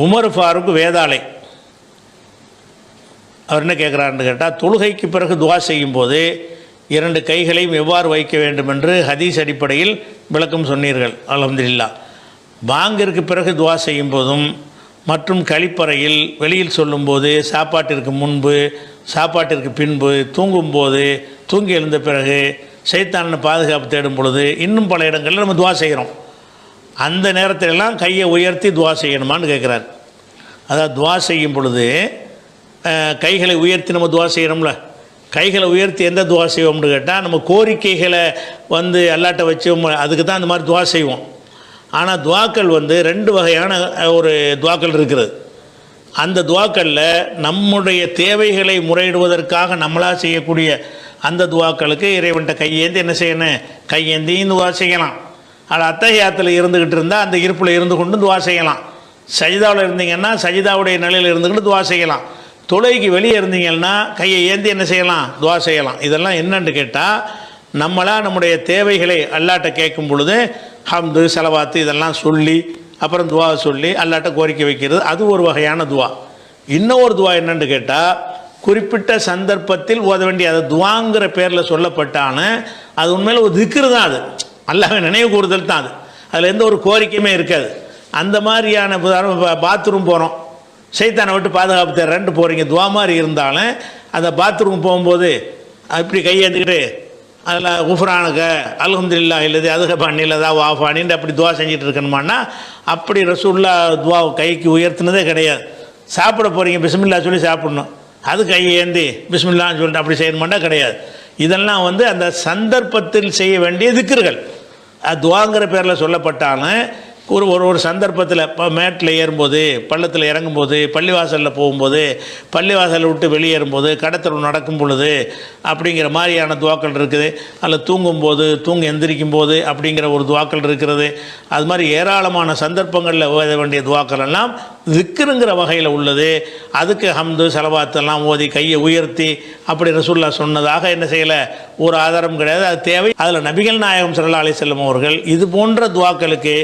Umar Farooq Vedalai அவர் என்ன கேட்குறாருன்னு கேட்டால், தொழுகைக்கு பிறகு துவா செய்யும்போது 2 கைகளையும் எவ்வாறு வைக்க வேண்டும் என்று ஹதீஸ் அடிப்படையில் விளக்கம் சொன்னீர்கள். அல்ஹம்துலில்லாஹ். பாங்கிற்கு பிறகு துவா செய்யும் போதும் மற்றும் கழிப்பறையில் வெளியில் சொல்லும்போது, சாப்பாட்டிற்கு முன்பு, சாப்பாட்டிற்கு பின்பு, தூங்கும்போது, தூங்கி எழுந்த பிறகு, சைத்தான பாதுகாப்பு தேடும் பொழுது, இன்னும் பல இடங்களில் நம்ம துவா செய்கிறோம். அந்த நேரத்திலெல்லாம் கையை உயர்த்தி துவா செய்யணுமான்னு கேட்குறாரு. அதாவது துவா செய்யும் பொழுது கைகளை உயர்த்தி நம்ம துவா செய்கிறோம்ல, கைகளை உயர்த்தி எந்த துவா செய்வோம்னு கேட்டால், நம்ம கோரிக்கைகளை அல்லாட்ட வச்சோம், அதுக்கு தான் அந்த மாதிரி துவா செய்வோம். ஆனால் துவாக்கள் 2 வகையான ஒரு துவாக்கள் இருக்கிறது. அந்த துவாக்களில் நம்முடைய தேவைகளை முறையிடுவதற்காக நம்மளாக செய்யக்கூடிய அந்த துவாக்களுக்கு இறைவன்கிட்ட கையேந்தி என்ன செய்யணும், கையேந்தி துவா செய்யலாம். அது அத்தஹியாத்தில் இருந்துக்கிட்டு இருந்தால் அந்த இருப்பில் இருந்து கொண்டு துவா செய்யலாம். சஜிதாவில் இருந்தீங்கன்னா சஜிதாவுடைய நிலையில் இருந்துக்கிட்டு துவா செய்யலாம். தொழுகைக்கு வெளியே இருந்தீங்கன்னா கையை ஏந்தி என்ன செய்யலாம், துவா செய்யலாம். இதெல்லாம் என்னன்னு கேட்டால், நம்முடைய தேவைகளை அல்லாட்ட கேட்கும் பொழுது ஹம்து சலவாத்து இதெல்லாம் சொல்லி அப்புறம் துவா சொல்லி அல்லாட்ட கோரிக்கை வைக்கிறது, அது ஒரு வகையான துவா. இன்னொரு துவா என்னன்னு கேட்டால், குறிப்பிட்ட சந்தர்ப்பத்தில் ஓத வேண்டிய அது துவாங்கிற பேரில் சொல்லப்பட்டான அது உண்மையில் ஒரு திக்ரு தான். அது அல்லாஹ்வை நினைவு கூறுதல் தான். அதில் எந்த ஒரு கோரிக்கையுமே இருக்காது. அந்த மாதிரியான பாத்ரூம் போகிறோம், சைத்தானை விட்டு பாதுகாப்பு தேர்றேன்ட்டு போகிறீங்க, துவா மாதிரி இருந்தாலும் அந்த பாத்ரூம் போகும்போது அப்படி கையேந்துக்கிட்டு அதில் குஃப்ரானுக்க அல்ஹம்துலில்லாஹ் இல்லது அதுக பண்ணிலதா வாஃபானின்னு அப்படி துவா செஞ்சுட்டு இருக்கணுமான்னா, அப்படி ரசூலுல்லாஹ் துவா கைக்கு உயர்த்தினதே கிடையாது. சாப்பிட போகிறீங்க, பிஸ்மில்லா சொல்லி சாப்பிட்ணும், அது கையை ஏந்தி பிஸ்மில்லான்னு சொல்லிட்டு அப்படி செய்யணுமாண்டா கிடையாது. இதெல்லாம் அந்த சந்தர்ப்பத்தில் செய்ய வேண்டிய திக்ருகள். அது துவாங்கிற பேரில் சொல்லப்பட்டாலும் ஒரு சந்தர்ப்பத்தில் இப்போ மேட்டில் ஏறும்போது, பள்ளத்தில் இறங்கும்போது, பள்ளிவாசலில் போகும்போது, பள்ளிவாசலை விட்டு வெளியேறும்போது, கடத்தல் நடக்கும் பொழுது அப்படிங்கிற மாதிரியான துவாக்கள் இருக்குது. அதில் தூங்கும்போது, எந்திரிக்கும் போது அப்படிங்கிற ஒரு துவாக்கள் இருக்கிறது. அது மாதிரி ஏராளமான சந்தர்ப்பங்களில் ஓத வேண்டிய துவாக்கள் எல்லாம் திக்ருங்கிற வகையில் உள்ளது. அதுக்கு ஹம்து சலவாத்தெல்லாம் ஓதி கையை உயர்த்தி அப்படி ரசூலுல்லாஹ் சொன்னதாக என்ன செய்யலை, ஒரு ஆதாரம் கிடையாது. அது தேவை. அதில் நபிகள் நாயகம் ஸல்லல்லாஹு அலைஹி வஸல்லம் அவர்கள் இது போன்ற துவாக்களுக்கு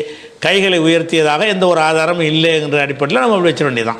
கைகளை உயர்த்தியதாக எந்த ஒரு ஆதாரமும் இல்லை என்ற அடிப்படையில் நம்ம வச்சிட வேண்டியதான்.